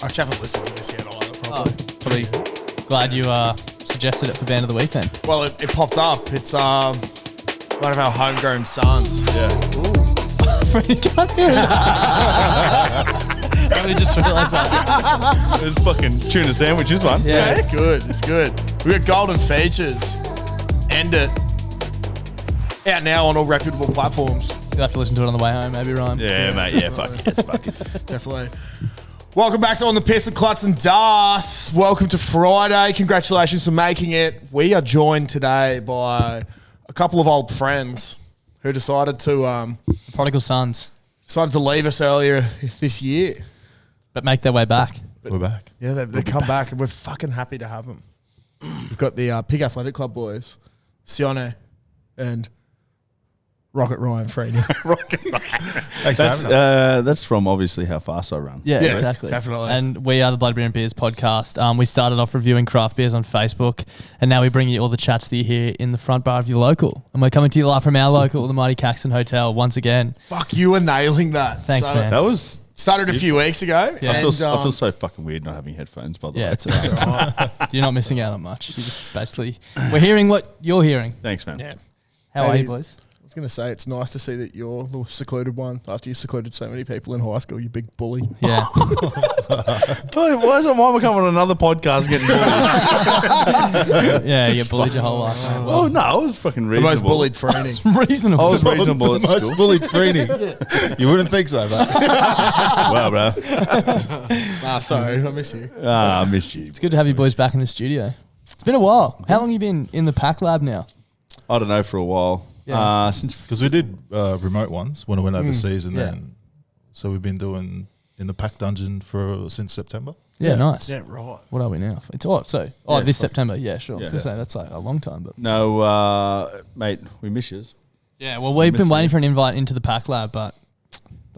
actually haven't listened to this yet either, probably. Probably glad you suggested it for Band of the Week then. Well, it popped up. It's one of our homegrown sons. Yeah. Freddie can't hear it. I only just realised that. It was fucking tuna sandwiches one. Yeah, it's good. It's good. We got Golden Features. End it. Out now on all reputable platforms. You'll have to listen to it on the way home, maybe, Ryan. Yeah, mate. Yeah, fuck yes, fuck it. Definitely. Welcome back to On the Piss and Klutz and Das. Welcome to Friday. Congratulations for making it. We are joined today by a couple of old friends who decided to Prodigal sons. leave us earlier this year. But make their way back. We're back. Yeah, they come back and we're fucking happy to have them. We've got the Pig Athletic Club boys, Sione and Rocket Ryan Freeney. That's from obviously How Fast I Run. Yeah, Yeah, exactly. definitely. And we are the Blood Beer and Beers podcast. We started off reviewing craft beers on Facebook, and now we bring you all the chats that you hear in the front bar of your local. And we're coming to you live from our local, the mighty Caxton Hotel, once again. Fuck, you were nailing that. Thanks, man. That was. Started a few weeks ago. Yeah. I feel so fucking weird not having headphones, by the way. Yeah, it's all right. You're not missing out on much. You just basically, we're hearing what you're hearing. Thanks, man. Yeah. How are Hey, you, boys? I was going to say, it's nice to see that you're the secluded one after you secluded so many people in high school, you big bully. Yeah. Why is my mum coming on another podcast getting bullied? Yeah, you get bullied your whole life. Mate. Oh, no, I was fucking The reasonable. most bullied Freeney. Reasonable. I was reasonable at The most school. bullied Freeney. You wouldn't think so, mate. Wow, bro. Sorry, I miss you. I missed you. It's good to have you boys back in the studio. It's been a while. How long have you been in the Pack Lab now? I don't know, for a while. Yeah. Since Because we did remote ones when I went overseas, and Yeah. then so we've been doing in the pack dungeon since September. Yeah, nice. Yeah, right. What are we now? It's Yeah, this September. Yeah, sure. I was Yeah. gonna say that's like a long time, but No, mate, we miss yous. yeah. Well, we've been Missing waiting you. for an invite into the Pack Lab, but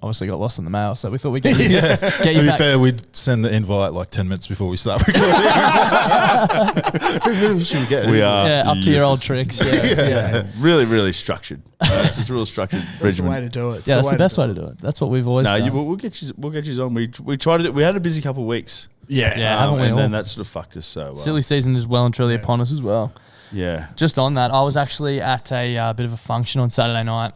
obviously got lost in the mail. So we thought we'd get To you be back. fair, we'd send the invite like 10 minutes before we start recording. Who should we get? We are. Yeah, up to your old tricks. Yeah, Really, really structured. It's a real structured That's the regimen. way to do it. yeah. That's the best way to do it. That's what we've always No, done. we'll get you. We'll get you on. We tried to. We had a busy couple of weeks. Yeah. Yeah. haven't we and all? then that sort of fucked us. So Silly season is well and truly upon us as well. Yeah. Just on that, I was actually at a bit of a function on Saturday night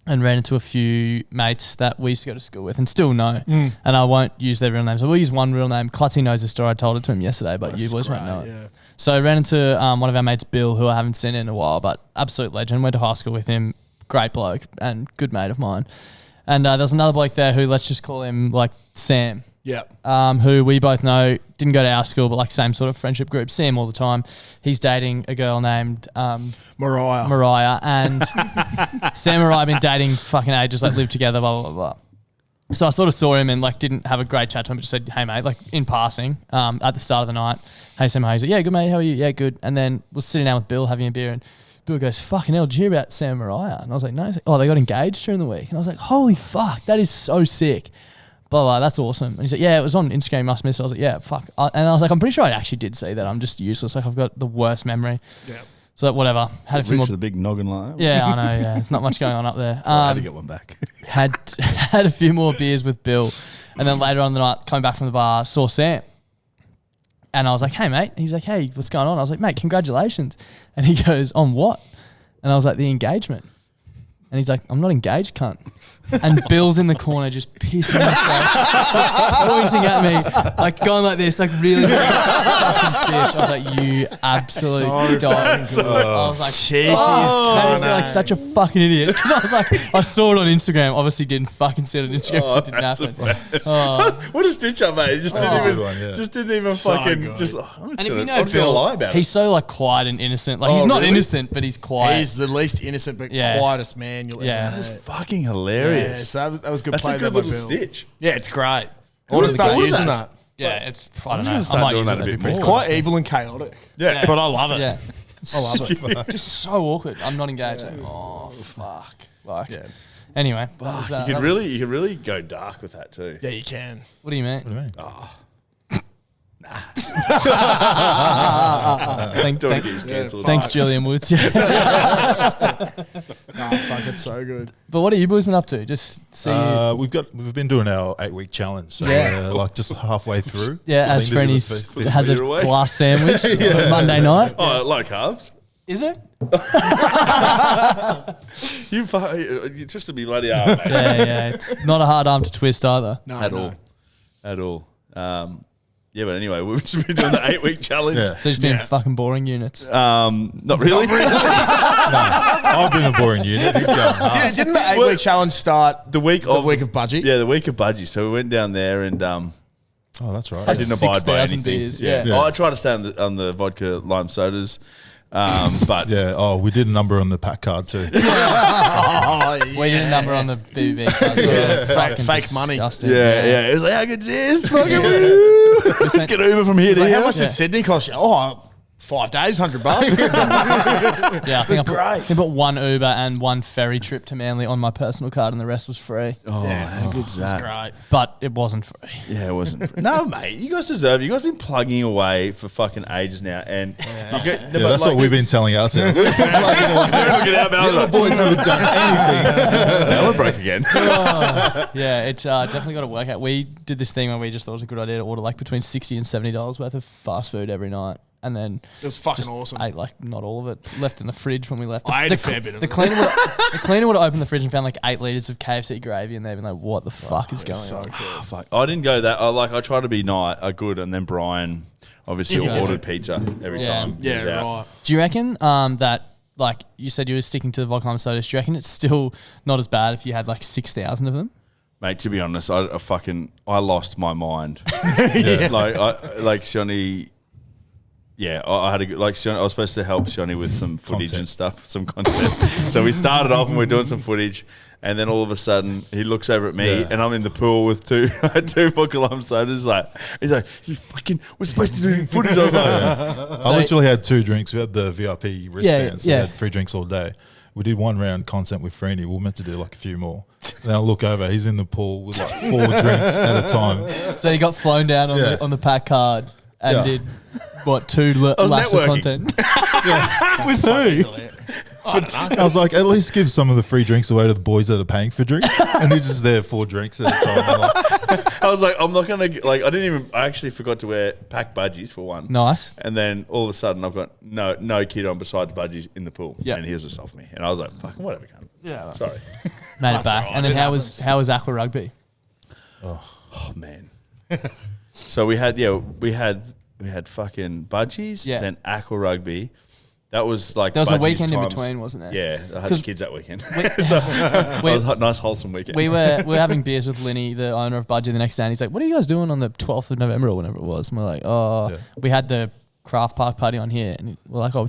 and ran into a few mates that we used to go to school with and still know. And I won't use their real names. I will use one real name. Clutzy knows the story. I told it to him yesterday, but you boys won't know it. Yeah. So I ran into one of our mates, Bill, who I haven't seen in a while, but absolute legend. Went to high school with him. Great bloke and good mate of mine. And there's another bloke there who, let's just call him like Sam. Yeah. Who we both know didn't go to our school, but like same sort of friendship group. See him all the time. He's dating a girl named Mariah, and Sam and Mariah have been dating fucking ages, like lived together, blah blah blah. So I sort of saw him and like didn't have a great chat to him, but just said, "Hey mate," like in passing at the start of the night. "Hey Sam, how are you?" He's like, "Yeah, good mate. How are you?" "Yeah, good." And then was sitting down with Bill having a beer, and Bill goes, "Fucking hell, did you hear about Sam and Mariah?" And I was like, "No." He's like, "Oh, they got engaged during the week." And I was like, "Holy fuck, that is so sick." Blah, blah, that's awesome. And he's like, "Yeah, it was on Instagram, must miss it." I was like, "Yeah, fuck." And I was like, "I'm pretty sure I actually did see that. I'm just useless. Like, I've got the worst memory." Yeah. So like, whatever. Had a few more. Reached the big noggin like that. Yeah, I know. Yeah, there's not much going on up there. So I had to get one back. Had a few more beers with Bill, and then later on the night, coming back from the bar, saw Sam. And I was like, "Hey, mate." And he's like, "Hey, what's going on?" I was like, "Mate, congratulations." And he goes, "On what?" And I was like, "The engagement." And he's like, "I'm not engaged, cunt." And Bill's in the corner just pissing himself, pointing at me, like going like this, like really fucking fish. I was like, "You absolute dog." I was like, Cheekiest made me feel like cunt, such a fucking idiot. Because I was like, I saw it on Instagram. Obviously didn't fucking see it on Instagram because it didn't happen. What a stitch up, mate. Just That's a didn't good even. one, yeah. Just didn't even So fucking. good. Just. And if you know Bill, lie about he's it. so like quiet and innocent. Like he's Oh, not really? innocent, but he's quiet. He's the least innocent but Yeah. quietest man you'll Yeah. ever That's meet. fucking Yeah, hilarious. so that was good That's play a there good by little Bill. stitch. Yeah, it's great. I What want are to the start guys- using that. yeah, it's I don't I'm know. gonna start I might doing use that a it bit more. more. It's quite evil and chaotic. Yeah. But I love it. Yeah, I love it. Gee. Just so awkward. I'm not engaged. Like, oh fuck. Like, Yeah. anyway, that was, You could really go dark with that too. Yeah, you can. What do you mean? What do you mean? Thanks, Julian Woods. Fuck, it's so good. But what have you boys been up to? Just see. We've been doing our 8-week challenge. So like just halfway through. Yeah, as Frenny has a glass sandwich on Monday night. Oh, low carbs. Is it? You just to be bloody hard, mate. Yeah. It's not a hard arm to twist either. No, at all. Yeah, but anyway, we've just been doing the 8-week challenge. Yeah. So just been fucking boring units. Not really. No, I've been a boring unit. He's going hard. Didn't the 8-week challenge start the week of budgie? Yeah, the week of budgie. So we went down there and Oh, that's right. I didn't abide by 6,000 anything. beers, Yeah. yeah. Oh, I tried to stay on the vodka lime sodas, but Yeah. Oh, we did a number on the pack card too. We did a number on the BB card. Fake money. yeah. It was like, how good is this? Fucking woo. Let's get Uber from here to Like, here. how much does Sydney cost you? Oh, 5 days, $100. Yeah, I think That's I great. put one Uber and one ferry trip to Manly on my personal card, and the rest was free. Oh, how good's that? That's great. But it wasn't free. Yeah, it wasn't. No, mate, you guys deserve it. You guys been plugging away for fucking ages now, and That's what we've been telling ourselves. Look at our The boys haven't done anything. Now we're broke again. Yeah, it's definitely got to work out. We did this thing where we just thought it was a good idea to order like between $60 and $70 worth of fast food every night. And then It was fucking awesome. ate like not all of it. Left in the fridge when we left. I ate a fair bit of the it. cleaner would have opened the fridge and found like 8 litres of KFC gravy, and they'd been like, "What the fuck is going on?" Oh, fuck. I didn't go that. I tried to be good, and then Brian obviously ordered pizza every time. he was out. Right. Do you reckon that, like you said, you were sticking to the vodka lime sodas? Do you reckon it's still not as bad if you had like 6,000 of them? Mate, to be honest, I lost my mind. Like Shani. Yeah, I had Shani, I was supposed to help Shani with some footage and stuff, some content. So we started off and we're doing some footage, and then all of a sudden he looks over at me and I'm in the pool with two vodka lime sodas. He's like, "You fucking, we're supposed to do footage." I was like, I literally had 2 drinks. We had the VIP wristbands. So yeah. we had free drinks all day. We did 1 round content with Freeney. We were meant to do like a few more. Then I look over. He's in the pool with like 4 drinks at a time. So you got flown down on the pack card and did what 2 laps of content? With who? I was like, at least give some of the free drinks away to the boys that are paying for drinks. And he's just there 4 drinks at a time. I was like, I'm not gonna I actually forgot to wear pack budgies for one. Nice. And then all of a sudden I've got no kid on besides budgies in the pool. Yeah. And he has a soft me. And I was like, fucking whatever, cunt. Yeah. Sorry. Made it back. all right. And then It how was Aqua Rugby? Oh man. So we had fucking budgies, then aqua rugby. That was like There was a budgies weekend in times- between, wasn't there? Yeah, I had 'Cause kids that weekend. we- So it was a nice wholesome weekend. We were having beers with Linny, the owner of Budgie, the next day, and he's like, "What are you guys doing on the 12th of November or whenever it was?" And we're like, we had the craft park party on here, and we're like, "Oh,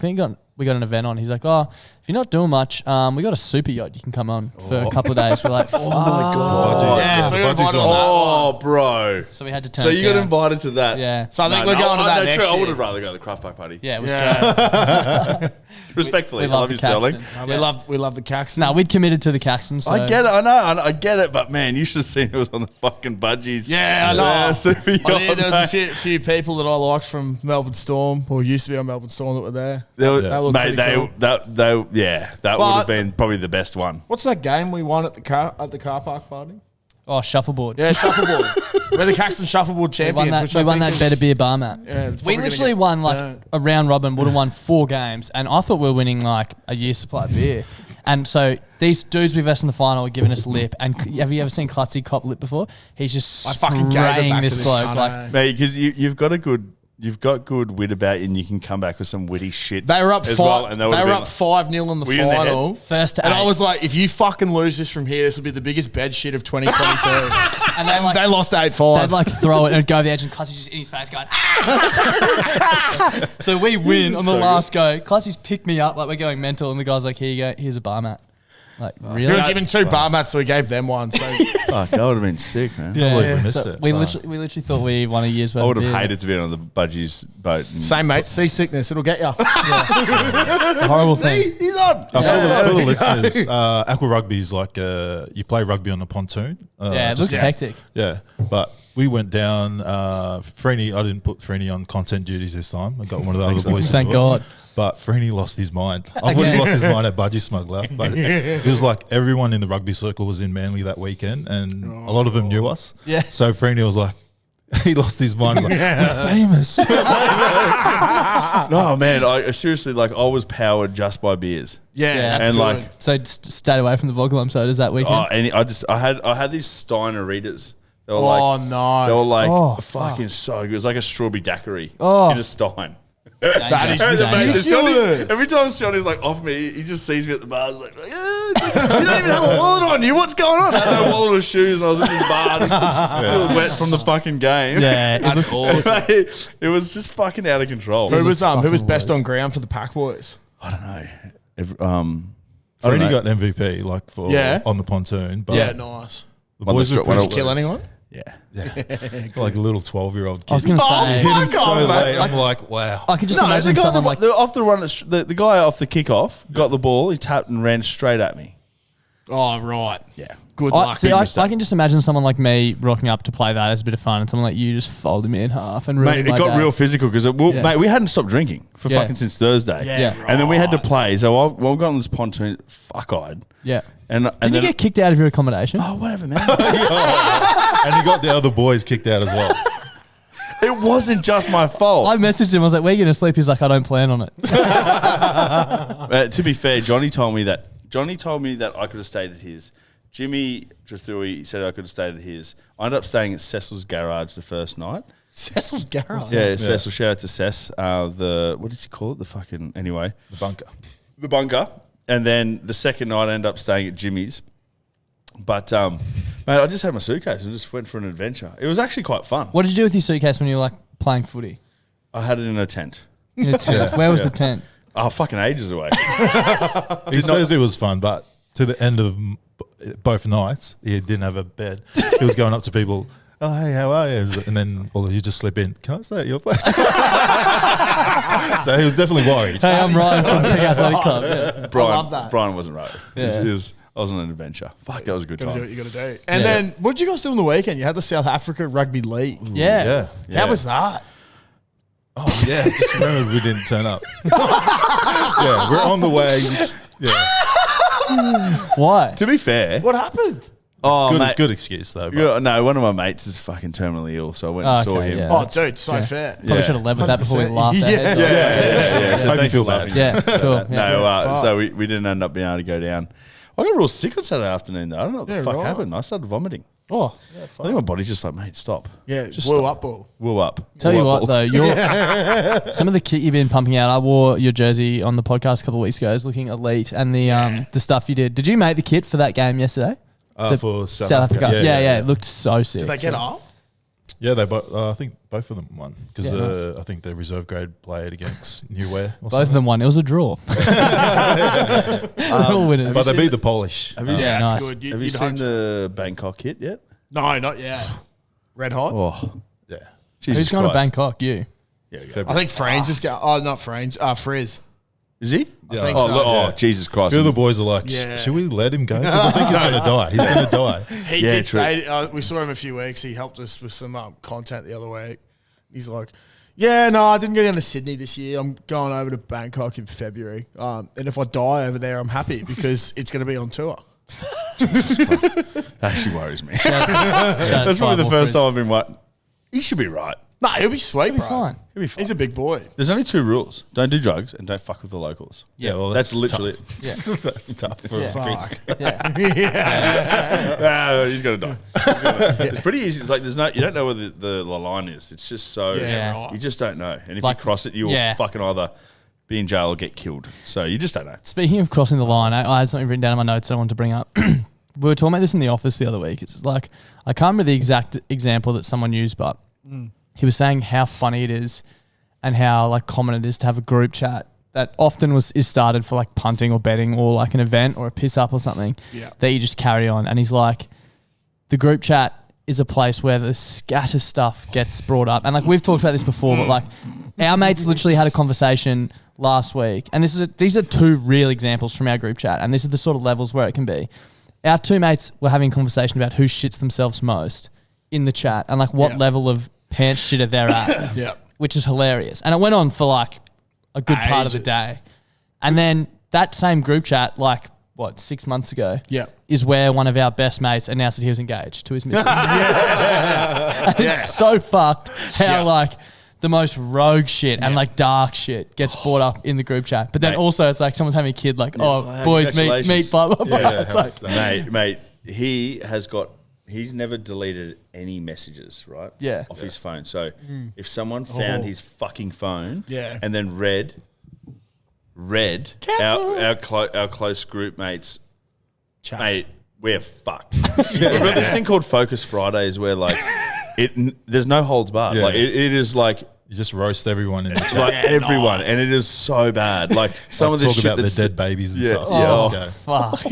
we got an event on." He's like, "Oh, if you're not doing much, we got a super yacht you can come on for a couple of days." We're like, Oh my god! Yeah, so we got the budgies invited one. on that. Oh, bro. So we had to turn. So it you got down. invited to that? Yeah. So I think we're going to that next true. I year. would have rather go to the craft park party. Yeah, it was Yeah. great. Respectfully, We I love you, the Sterling. Caxton. We love the Caxton. No, we'd committed to the Caxton. So I get it. I know. I get it. But man, you should have seen it was on the fucking budgies. Yeah, I know. Yeah, super I yacht, knew there was a mate. few people that I liked from Melbourne Storm, or used to be on Melbourne Storm, that were there. That looked mate, pretty cool. that would have been probably the best one. What's that game we won at the car park party? Oh, shuffleboard. Yeah, shuffleboard. We're the Caxton shuffleboard We won champions. that, which we I won think that is- better beer bar mat. Yeah, it's We probably literally gonna won get like burnt. a round robin, would have won 4 games, and I thought we were winning like a year's supply of beer. And so these dudes we versed in the final were giving us lip. And have you ever seen Klutzy cop lip before? He's just I fucking gave it spraying back this to this bloke. cunt, Like, eh? Mate, because you've got good wit about you, and you can come back with some witty shit. They were up as 5. well, and They would've were been up 5-0 in the Were you in the head? final. first to And 8. I was like, if you fucking lose this from here, this will be the biggest bed shit of 2022. and they like They lost 8-5. they'd like throw it and go over the edge, and Klutzy's just in his face going, ah! So we win on the So last go. Klutzy's picked me up, like we're going mental, and the guy's like, here you go, here's a bar mat. Like, we really? were given 2 bar mats, so we gave them one. So Fuck, that would have been sick, man. Yeah, we missed so it. we Fuck. literally thought we won a year's worth I would of have beer. hated to be on the budgies boat. Same, mate. Seasickness. It'll get you. It's a horrible thing. He's on. For the listeners, aqua rugby is like you play rugby on a pontoon. It looks hectic. Yeah, but we went down. Freeney, I didn't put Freeney on content duties this time. I got one of the other boys. Thank God. But Freeney lost his mind. I thought he lost his mind at Budgie Smuggler. But it was like everyone in the rugby circle was in Manly that weekend, and a lot of them knew us. Yeah. So Freeney was like, he lost his mind. Like, we're famous. No, man. I seriously, like, I was powered just by beers. Yeah, that's and good. like, So stayed away from the Vogel sodas that weekend. I had these Steiner Readers. They were no. They were like fuck. fucking so good. It was like a strawberry daiquiri Oh. in a Stein. That is Ridiculous. Every time Sonny's like off me, he just sees me at the bar. He's like, you don't even have a wallet on you. What's going on? I had no wallet or shoes, and I was in this bar, still wet from the fucking game. Yeah, That's awesome. It was just fucking out of control. Who was best on ground for the Pack Boys? I don't know. Freeney got MVP on the pontoon. But Yeah, nice. the boys were pretty Did you kill close. anyone? Yeah. Like a little 12-year-old kid. I was going to say, hit him fuck so off, late. mate. I'm like, wow. I could just No, imagine someone like off the run, the guy off the kickoff got the ball. He tapped and ran straight at me. Oh, right. Yeah. Good luck. I can just imagine someone like me rocking up to play that as a bit of fun, and someone like you just folding me in half and ruining Mate, it my got day. real physical because mate, we hadn't stopped drinking for Yeah. fucking since Thursday. Yeah, Yeah. And then we had to play. So I got on this pontoon, fuck-eyed. Yeah. And Did then, you get kicked out of your accommodation? oh, whatever, man. And he got the other boys kicked out as well. It wasn't just my fault. I messaged him. I was like, "Where are you going to sleep?" He's like, "I don't plan on it." To be fair, Johnny told me that I could have stayed at his. Jimmy Drathui said I could have stayed at his. I ended up staying at Cecil's garage the first night. Cecil's garage. Yeah, Cecil. Shout out to Cess. What did he call it? The fucking anyway. The bunker. The bunker. And then the second night I ended up staying at Jimmy's. But mate, I just had my suitcase and just went for an adventure. It was actually quite fun. What did you do with your suitcase when you were like playing footy? I had it in a tent. In a tent. Where was the tent? Oh, fucking ages away. He says it was fun, but to the end of both nights, he didn't have a bed. He was going up to people, "Oh, hey, how are you?" And then you just slip in, "Can I stay at your place?" So he was definitely worried. Hey, I'm Ryan from Pig Athletic Club. Yeah. Brian, love that. Brian wasn't right. Yeah. I was on an adventure. Fuck, that was a good Gotta do what time. you got to do. And then, what did you guys do on the weekend? You had the South Africa Rugby League. Yeah. How was that? Oh, yeah. Just remember we didn't turn up. Yeah, we're on the way. Yeah. Why? To be fair, What happened? oh mate, Good excuse, though. But no, one of my mates is fucking terminally ill, so I went and Oh, saw okay, him. yeah. Oh, dude, so fair. Probably Yeah. should have led with that before we 100%. laughed our heads off. Yeah. So Hope you thanks feel for bad. laughing. Yeah, cool. Yeah. No, so we didn't end up being able to go down. I got real sick on Saturday afternoon, though. I don't know what the fuck right. happened. I started vomiting. Oh, I think my body's just like, mate, stop. Yeah, Just woo stop. up ball. Woo up. tell Woo you up what all. though, some of the kit you've been pumping out. I wore your jersey on the podcast a couple of weeks ago. It's looking elite, and the stuff you did. Did you make the kit for that game yesterday? for South Africa. Yeah, it looked so sick. Did they get up? Yeah, they both. I think both of them won because Yeah, I think the reserve grade played against New Ware. Or Both of them won. It was a draw. They're all winners. but they beat the Polish. Have you, Yeah, nice. that's good. have you You'd seen hope so. the Bangkok kit yet? No, not yet. Red hot? Oh, Yeah, Jesus Who's going to Christ. Bangkok? You. Yeah, we go. February. I think Frains is going. Oh, not Frains. Frizz. Is he? Yeah. think oh, so. look, oh, Yeah. Jesus A Christ. few of the boys are like, Yeah. should we let him go? Because I think he's going to die. He's going to die. He Yeah, did true. say, we saw him a few weeks. He helped us with some content the other week. He's like, yeah, no, I didn't go down to Sydney this year. I'm going over to Bangkok in February. And if I die over there, I'm happy because it's going to be on tour. That actually worries me. That's That's probably the first time I've been like, he should be right. No, he'll be sweet, He'll be bro. fine. He'll be fine. He's a big boy. There's only 2 rules. Don't do drugs and don't fuck with the locals. Yeah, well, That's literally tough. That's tough for Yeah. a Frizz. Yeah. He's gonna die. It's pretty easy. It's like there's no, you don't know where the line is. It's just so Yeah, right. you just don't know. And if Like, you cross it, you will yeah. fucking either be in jail or get killed. So you just don't know. Speaking of crossing the line, I had something written down in my notes that I wanted to bring up. We were talking about this in the office the other week. It's like, I can't remember the exact example that someone used, but he was saying how funny it is and how like common it is to have a group chat that often is started for like punting or betting or like an event or a piss up or something Yeah. that you just carry on. And he's like, the group chat is a place where the scatter stuff gets brought up. And like we've talked about this before, but like our mates literally had a conversation last week. And these are two real examples from our group chat. And this is the sort of levels where it can be. Our two mates were having a conversation about who shits themselves most in the chat and like what level of pants shitter they're at, which is hilarious. And it went on for like a good part of the day. And then that same group chat, like, 6 months ago, is where one of our best mates announced that he was engaged to his missus. And it's so fucked how like the most rogue shit and like dark shit gets brought up in the group chat. But then also it's like someone's having a kid, like, boys, meet, blah, blah, blah. It's like, mate, he's never deleted any messages, right? Yeah. Off his phone. So if someone found his fucking phone and then read our close group mates, mate, we're fucked. We've got this thing called Focus Fridays where like there's no holds barred. Like it is like you just roast everyone in the chat. Like everyone, and it is so bad. Like some of this talk shit about the that's dead babies and stuff. Fuck.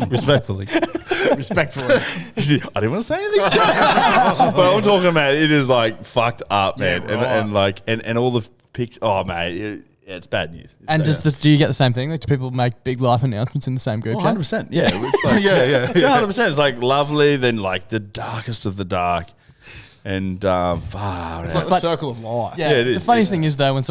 Respectfully. I didn't want to say anything. But I'm talking about it is like fucked up, man. And like and all the pics. Oh, mate. It's bad news. And do you get the same thing? Like, do people make big life announcements in the same group chat? 100%. Yeah. It's like, 100%. It's like lovely, then like the darkest of the dark. And it's like the circle of life. Yeah, it is. The funniest thing is though, when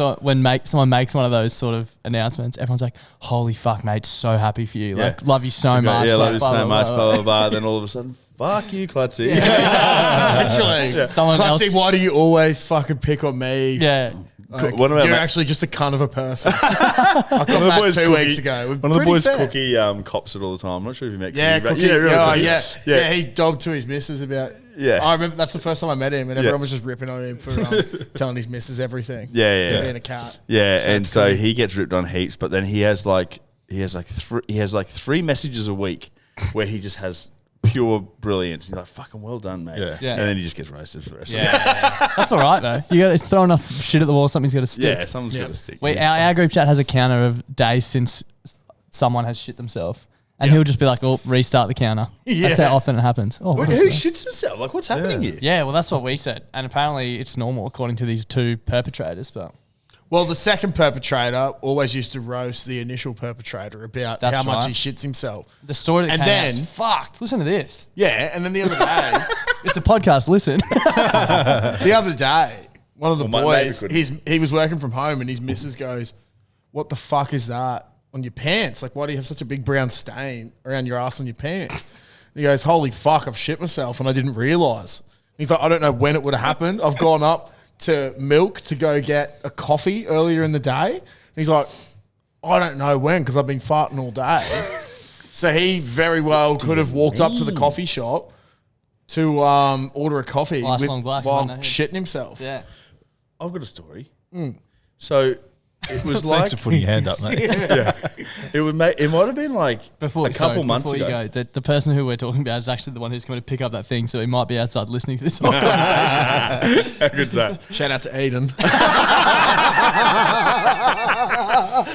someone makes one of those sort of announcements, everyone's like, "Holy fuck, mate! So happy for you. Like, love you so much. Yeah, love you so much. Blah blah blah." Then all of a sudden, fuck you, Klutzy. Actually, someone else. Klutzy, why do you always fucking pick on me? Yeah. Like, you're actually just a cunt of a person. I got that 2 weeks ago. One of the boys, Cookie, cops it all the time. I'm not sure if you met Cookie. Yeah, Cookie. Yeah, he dogged to his missus about. Yeah, I remember that's the first time I met him, and everyone was just ripping on him for telling his missus everything. Being a cat. Yeah, and so he gets ripped on heaps, but then he has like three messages a week where he just has pure brilliance. He's like, fucking well done, mate. Yeah. And then he just gets roasted for the rest of it. That's all right though. You got to throw enough shit at the wall, something's got to stick. Yeah, something's got to stick. Our group chat has a counter of days since someone has shit themselves. And he'll just be like, restart the counter. That's how often it happens. Who shits himself? Like, what's happening here? Yeah, well, that's what we said. And apparently it's normal according to these two perpetrators. But well, the second perpetrator always used to roast the initial perpetrator about how much he shits himself. The story that came out is fucked. Listen to this. Yeah, and then the other day... It's a podcast, listen. The other day, one of the boys, he was working from home and his missus goes, "What the fuck is that on your pants? Like, why do you have such a big brown stain around your ass on your pants?" And he goes, "Holy fuck, I've shit myself and I didn't realise." He's like, "I don't know when it would have happened. I've gone up to Milk to go get a coffee earlier in the day." And he's like, "I don't know when because I've been farting all day." So he very well could have walked up to the coffee shop to order a coffee while shitting himself. Yeah. I've got a story. So it was like... Thanks for putting your hand up, mate. It might have been like a couple months ago. Before you go, the person who we're talking about is actually the one who's going to pick up that thing, so he might be outside listening to this whole conversation. How good's that? Shout out to Eden.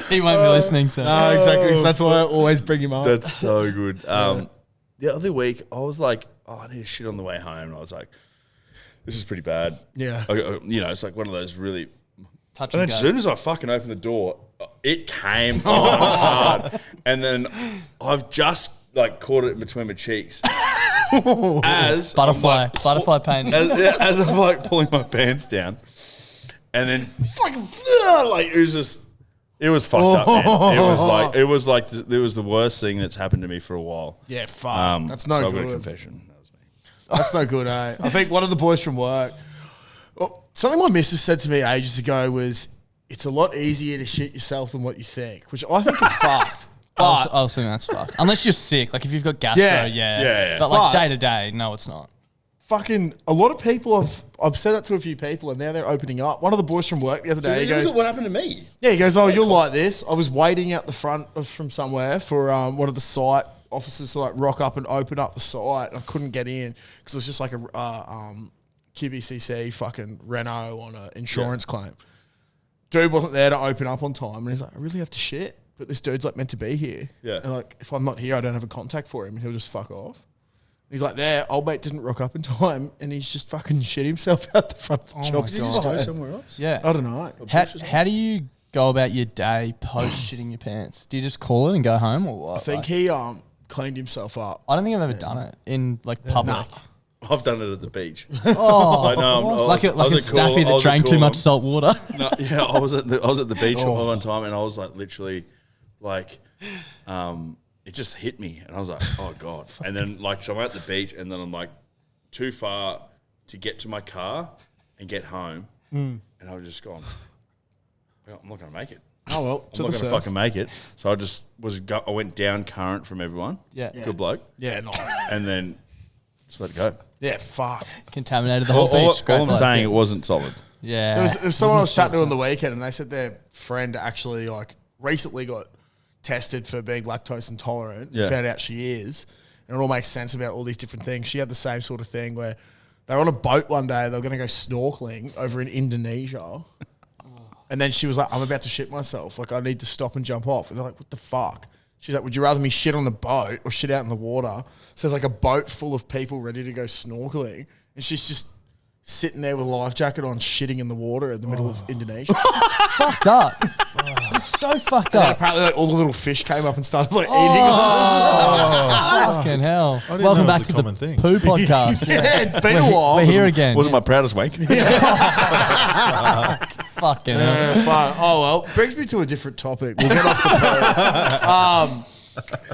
He won't be listening, so... No, exactly. So that's why I always bring him up. That's so good. The other week, I was like, I need to shit on the way home. And I was like, this is pretty bad. Yeah. It's like one of those really... Touch and then as soon as I fucking opened the door, it came on hard. And then I've just like caught it in between my cheeks. As butterfly pain. As I'm like pulling my pants down. And then fucking like it was fucked up, man. It was the worst thing that's happened to me for a while. Yeah, fuck. That's no good. I've got a confession. That was me. That's no good, eh? I think one of the boys from work, something my missus said to me ages ago was, "It's a lot easier to shit yourself than what you think," which I think is fucked. I also think that's fucked. Unless you're sick, like if you've got gastro, yeah. But like day to day, no, it's not. Fucking a lot of people I've said that to a few people and now they're opening up. One of the boys from work the other day, he goes, "What happened to me?" Yeah, he goes, "Oh, you're like this. I was waiting out the front from somewhere for one of the site officers to like rock up and open up the site. And I couldn't get in because it was just like a QBCC fucking Renault on an insurance claim. Dude wasn't there to open up on time, and he's like, "I really have to shit, but this dude's like meant to be here. Yeah, and like if I'm not here, I don't have a contact for him, and he'll just fuck off." He's like, there, old mate didn't rock up in time, and he's just fucking shit himself out the front of the job. Did he site. go somewhere else? Yeah. I don't know. How do you go about your day post shitting your pants? Do you just call it and go home or what? I think he cleaned himself up. I don't think I've ever done it in like public. Nah. I've done it at the beach. Oh, Like, no, like a staffy that drank too much salt water. No, yeah, I was at the beach one time, and I was like literally, like, it just hit me, and I was like, oh god. And then like, so I'm at the beach, and then I'm like, too far to get to my car and get home, and I was just gone. I'm not gonna make it. Oh well, I'm not gonna fucking make it. So I just I went down current from everyone. Yeah. Good bloke. Yeah, nice. And then just let it go. Yeah, fuck. Contaminated the whole beach. All I'm saying, it wasn't solid. Yeah. There was someone I was chatting to on the weekend, and they said their friend actually like recently got tested for being lactose intolerant. Yeah. Found out she is, and it all makes sense about all these different things. She had the same sort of thing where they were on a boat one day. They were going to go snorkeling over in Indonesia. And then she was like, I'm about to shit myself. Like, I need to stop and jump off. And they're like, what the fuck? She's like, would you rather me shit on the boat or shit out in the water? So there's like a boat full of people ready to go snorkeling. And she's just sitting there with a life jacket on, shitting in the water in the middle of Indonesia. Fucked up. It's so fucked And then up. apparently like, all the little fish came up and started like eating Fucking hell. I didn't Welcome know it back was to a the common thing. poo podcast. them. Yeah, it's been a while. We're here again. Wasn't my proudest wank. Fucking hell. Fun. Oh, well, brings me to a different topic. We'll get off the poo.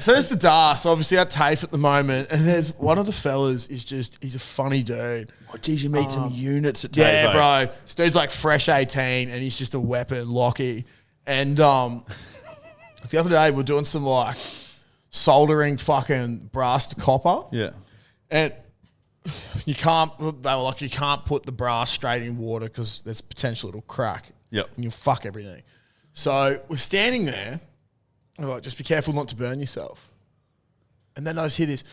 So there's the DAS, obviously at TAFE at the moment, and there's one of the fellas he's a funny dude. Oh, geez, you meet some units at Yeah, TAFE, bro. This dude's like fresh 18 and he's just a weapon, Lockie. And the other day we're doing some like soldering fucking brass to copper. Yeah. And they were like, you can't put the brass straight in water because there's potential it'll crack. Yep. And you'll fuck everything. So we're standing there. I'm like, just be careful not to burn yourself. And then I just hear this,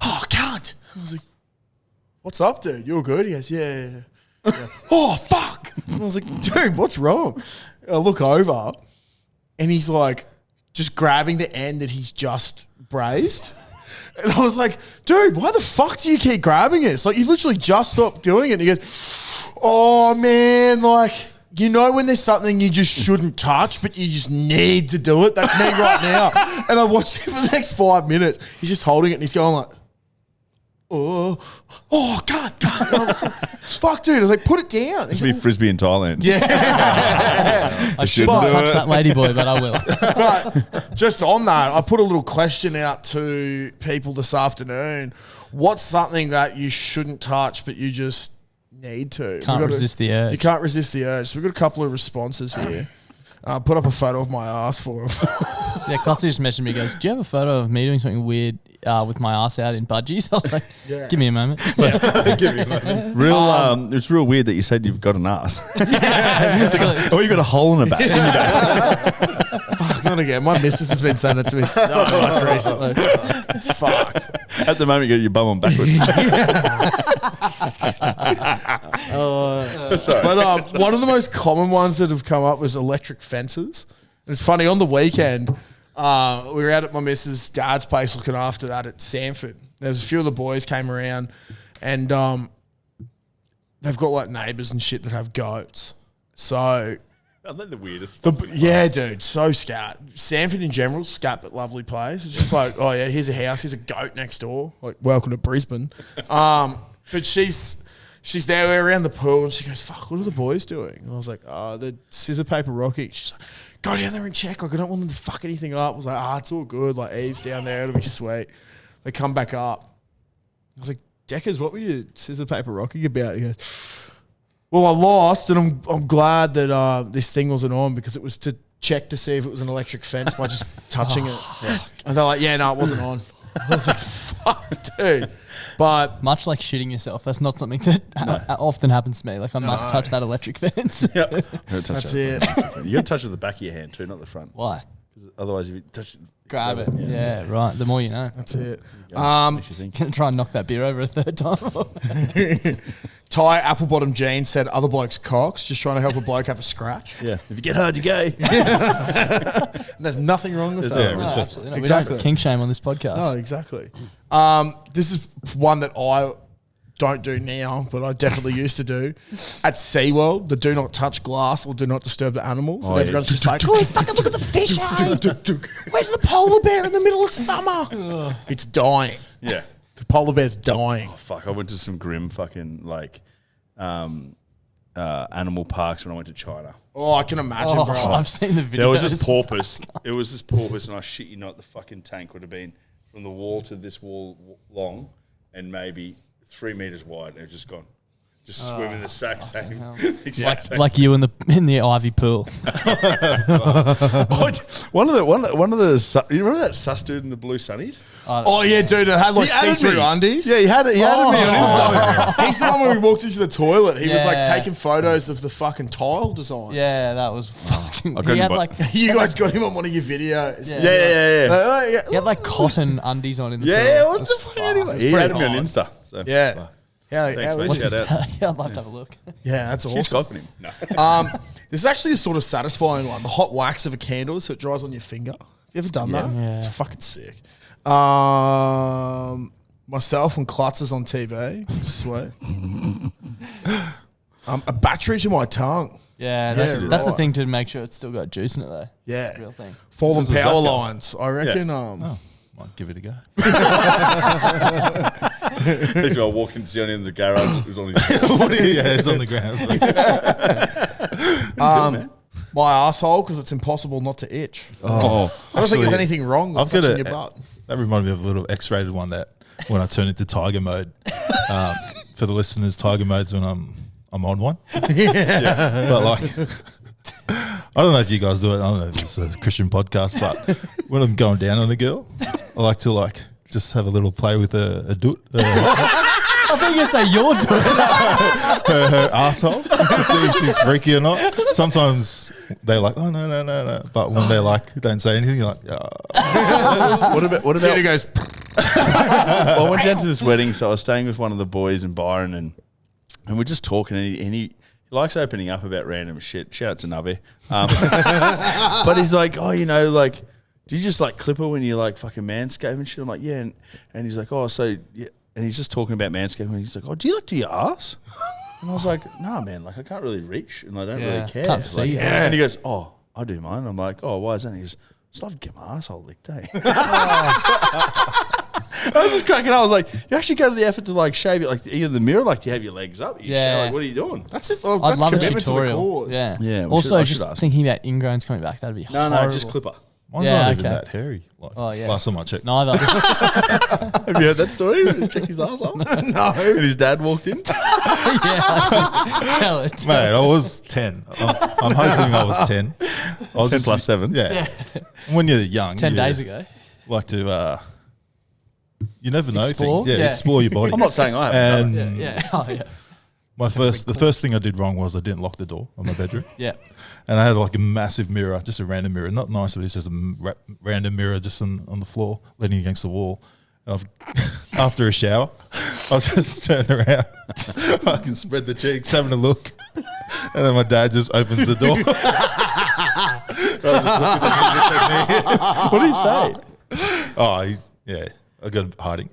oh, I can't. I was like, what's up, dude? You're good? He goes, yeah. Oh, fuck. And I was like, dude, what's wrong? And I look over and he's like just grabbing the end that he's just braised. And I was like, dude, why the fuck do you keep grabbing it? It's like, you literally just stopped doing it. And he goes, oh, man, like, you know when there's something you just shouldn't touch, but you just need to do it? That's me right now. And I watched him for the next 5 minutes. He's just holding it and he's going like, God. And I was like, fuck, dude. I was like, put it down. It's be frisbee in Thailand. Yeah. I shouldn't touch that ladyboy, but I will. But just on that, I put a little question out to people this afternoon. What's something that you shouldn't touch, but you just need to? Can't resist the urge. You can't resist the urge. So we've got a couple of responses here. Put up a photo of my ass for him. Yeah, Clutzy just messaged me, goes, do you have a photo of me doing something weird with my ass out in budgies? I was like, give me a moment. It's real weird that you said you've got an ass. Or you got a hole in the back. Fuck, not again. My missus has been saying that to me so much recently. It's fucked. At the moment, you got your bum on backwards. But one of the most common ones that have come up was electric fences. It's funny, on the weekend, we were out at my missus' dad's place looking after that at Sanford. There's a few of the boys came around and they've got like neighbours and shit that have goats. So... Aren't they the weirdest? Yeah, dude, so scat. Sanford in general, scat but lovely place. It's just like, oh yeah, here's a house, here's a goat next door. Like, welcome to Brisbane. But she's there, we're around the pool, and she goes, fuck, what are the boys doing? And I was like, oh, the scissor paper rocky. She's like, go down there and check. Like, I don't want them to fuck anything up. I was like, it's all good. Like, Eve's down there, it'll be sweet. They come back up. I was like, Deckers, what were you scissor paper rocky about? He goes, well, I lost, and I'm glad that this thing wasn't on because it was to check to see if it was an electric fence by just touching it. And they're like, yeah, no, it wasn't on. I was like, fuck, dude. But much like shitting yourself, that's not something that often happens to me. Like, I must touch that electric fence. that's it. You got to touch it with the back of your hand too, not the front. Why? Because otherwise, if you touch, Grab it. Yeah, right. The more you know. That's it. Gonna try and knock that beer over a third time. Ty Applebottom Jean said other blokes cocks, just trying to help a bloke have a scratch. Yeah. If you get hard, you're gay. And there's nothing wrong with that. Yeah, No, respect. absolutely not. Exactly. We don't kink shame on this podcast. No, exactly. This is one that I don't do now, but I definitely used to do. At SeaWorld, the do not touch glass or do not disturb the animals. And everyone's just like, oh, fucking look at the fish, where's the polar bear in the middle of summer? It's dying. Yeah. The polar bear's dying. Oh, fuck. I went to some grim fucking, like, animal parks when I went to China. Oh, I can imagine, bro. I've seen the video. There was this porpoise. It was this porpoise, and I shit you not, the fucking tank would have been from the wall to this wall long and maybe 3 meters wide. And it was just gone. Just swim in the exact same. Like you in the Ivy pool. One of the you remember that sus dude in the blue sunnies? Oh, yeah, dude. It had like He added see-through me. undies. Yeah, he had it. He added me on Insta. He's the one where we walked into the toilet. He was like Yeah. taking photos of the fucking tile designs. Yeah, that was fucking. He couldn't had bu- like You guys got him on one of your videos. Yeah. Yeah. he had like cotton undies on in the Yeah, pool. what the fuck? Anyway, he pretty added me on hot. Insta. So. Yeah. How Thanks, is mate. What's it? his Shout out. yeah, I'd love to have a look. Yeah, that's Keep awesome. stalking him. No. This is actually a sort of satisfying one. The hot wax of a candle so it dries on your finger. Have you ever done that? Yeah. It's fucking sick. Myself when Klutz is on TV. Sweet. A battery to my tongue. Yeah, Yeah, that's the right. thing to make sure it's still got juice in it though. Yeah. Real thing. Fallen This is power that guy. lines. I reckon. Might give it a go. Next time I walked into Sione in the garage, it was on his Yeah, it's on the ground. My asshole because it's impossible not to itch. Oh, I don't think there's Actually, anything wrong with I've got touching a- your butt. That reminded me of a little X-rated one that when I turn into tiger mode. For the listeners, tiger mode's when I'm on one. But like, I don't know if you guys do it. I don't know if it's a Christian podcast, but when I'm going down on a girl, I like to like just have a little play with a doot. I think you say you're doing her asshole to see if she's freaky or not. Sometimes they're like, oh no. But when they're like, don't say anything, you're like, what Santa about? goes, Well, I went down to this wedding, so I was staying with one of the boys in Byron, and we're just talking, and he likes opening up about random shit. Shout out to Navi. But he's like, oh, you know, like, do you just like clip her when you like fucking manscape and shit? I'm like, yeah, and he's like, oh, so yeah. And he's just talking about manscaping. And he's like, oh, do you like to your ass? And I was like, nah, man. Like, I can't really reach and I don't really care. Can't see Like, it. And he goes, oh, I do mine. I'm like, oh, why is that? And he goes, I just love to get my asshole licked, eh? I was just cracking up. I was like, you actually go to the effort to like shave it, like either the mirror, like do you have your legs up? You Yeah. like, what are you doing? that's it. Oh, I'd that's love a commitment to the tutorial. cause. Yeah. Yeah, we Also, should- I should just ask. thinking about ingrowns coming back, that'd be No, horrible. just clipper. mine's Yeah, not even okay. that hairy. Like, Oh, yeah. last time I checked. Neither. Have you heard that story? Check his ass up. No. And his dad walked in. Tell it. Mate, I was 10. I'm hoping I was 10. I was 10 plus 7. Yeah. When you're young. 10 you days ago. like to, you never know Explore? things. Yeah, Yeah. explore your body. I'm not saying I haven't done And Yeah. Oh, yeah. the first thing I did wrong was I didn't lock the door of my bedroom. Yeah. And I had like a massive mirror, just a random mirror, not nice. It's just a random mirror just on the floor, leaning against the wall. And after a shower, I was just turning around, I can spread the cheeks, having a look, and then my dad just opens the door. I was just looking at me. What did he say? Oh, yeah. I got him hiding.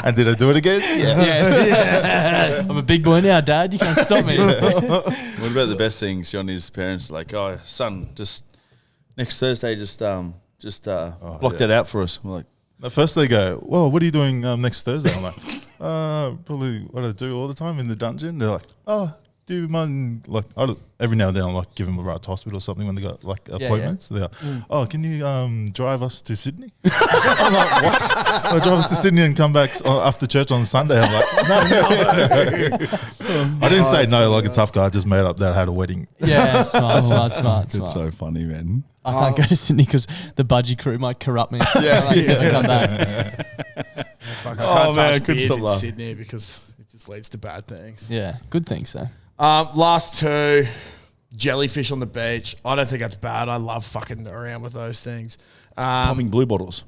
And did I do it again? Yes. I'm a big boy now, Dad. You can't stop me. What about the best thing? Sion's parents are like, oh, son, just next Thursday, just block that out for us. I'm like, At first they go, well, what are you doing next Thursday? I'm like, probably what I do all the time in the dungeon. They're like, oh, do you mind, like, every now and then I'll like give them a ride to hospital or something when they got like appointments. They're like, oh, can you drive us to Sydney? I'm like, what? I'll drive us to Sydney and come back after church on Sunday. I'm like, no. I didn't say no like a tough guy. I just made up that I had a wedding. Yeah, smart. it's so funny, man. I can't go to Sydney because the budgie crew might corrupt me. I come back. Fuck, I Oh, can't man, touch couldn't beers stop in laughing. Sydney because it just leads to bad things. Yeah, good things though. Last two, jellyfish on the beach. I don't think that's bad. I love fucking around with those things. Popping blue bottles.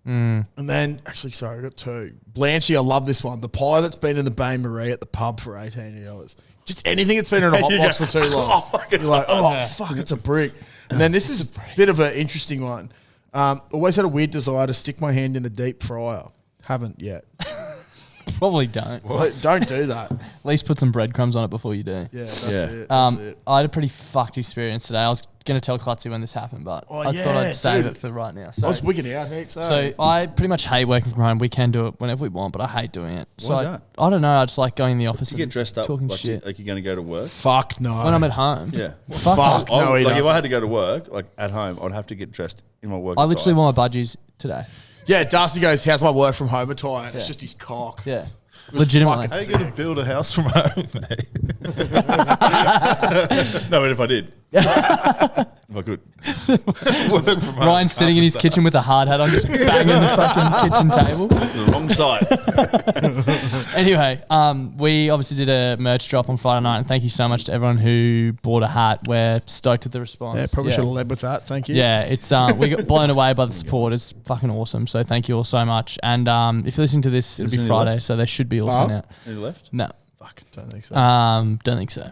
And then, actually, sorry, I got 2. Blanchy, I love this one. The pie that's been in the Bain Marie at the pub for 18 hours. Just anything that's been in a hot box for too long. You're like, fuck, it's a brick. And then this is a bit of an interesting one. Always had a weird desire to stick my hand in a deep fryer. Haven't yet. Probably don't. Don't do that. At least put some breadcrumbs on it before you do. Yeah, that's it. That's it. I had a pretty fucked experience today. I was going to tell Clutzy when this happened, but I thought I'd save it for right now. So, I was wigging out heaps. So I pretty much hate working from home. We can do it whenever we want, but I hate doing it. Why is that? I don't know. I just like going in the office You and get dressed up talking like shit. like you're going to go to work. Fuck no. When I'm at home. Yeah. Fuck no, he Like if doesn't. I had to go to work, like at home, I'd have to get dressed in my work. I literally attire. wore my budgies today. Yeah, Darcy goes, how's my work from home attire? And it's just his cock. Yeah. Legitimately. fucking How are you going to build a house from home, mate? No, but if I did, if I could. Work from home. Ryan's sitting in his kitchen with a hard hat on, just banging the fucking kitchen table. It's the wrong side. Anyway, we obviously did a merch drop on Friday night, and thank you so much to everyone who bought a hat. We're stoked with the response. Yeah, probably should have led with that. Thank you. Yeah, it's we got blown away by the support. It's fucking awesome. So thank you all so much. And if you're listening to this, it'll be any Friday, left? so they should be all sent out. Any left? No, Fuck, don't think so. don't think so.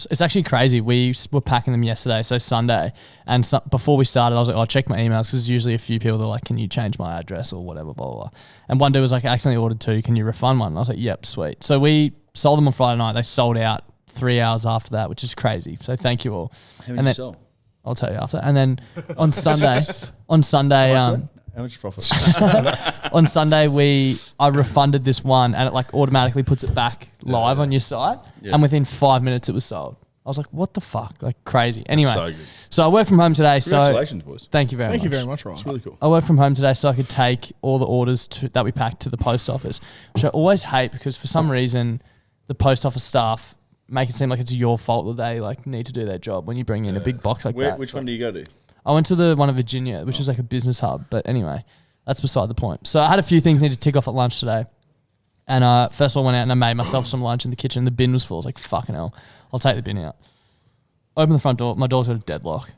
It's actually crazy. We were packing them yesterday, so Sunday, and before we started, I was like, I'll check my emails because there's usually a few people that are like, can you change my address or whatever, blah, blah, blah. And one dude was like, I accidentally ordered 2. Can you refund one? And I was like, yep, sweet. So we sold them on Friday night. They sold out 3 hours after that, which is crazy. So thank you all. How many did you sell? I'll tell you after. And then on Sunday, How much profit? on Sunday, I refunded this one and it like automatically puts it back live on your site. Yeah. And within 5 minutes it was sold. I was like, what the fuck? Like crazy. Anyway, So good. so I work from home today. Congratulations, boys. Thank you very much. Thank you very much, Ryan. It's really cool. I work from home today so I could take all the orders that we packed to the post office, which I always hate because for some reason the post office staff make it seem like it's your fault that they like need to do their job when you bring in a big box like that. Which one do you go to? I went to the one in Virginia, which is like a business hub. But anyway, that's beside the point. So I had a few things I need to tick off at lunch today. And first of all, I went out and I made myself some lunch in the kitchen. The bin was full. I was like, fucking hell. I'll take the bin out. Open the front door. My door's got a deadlock.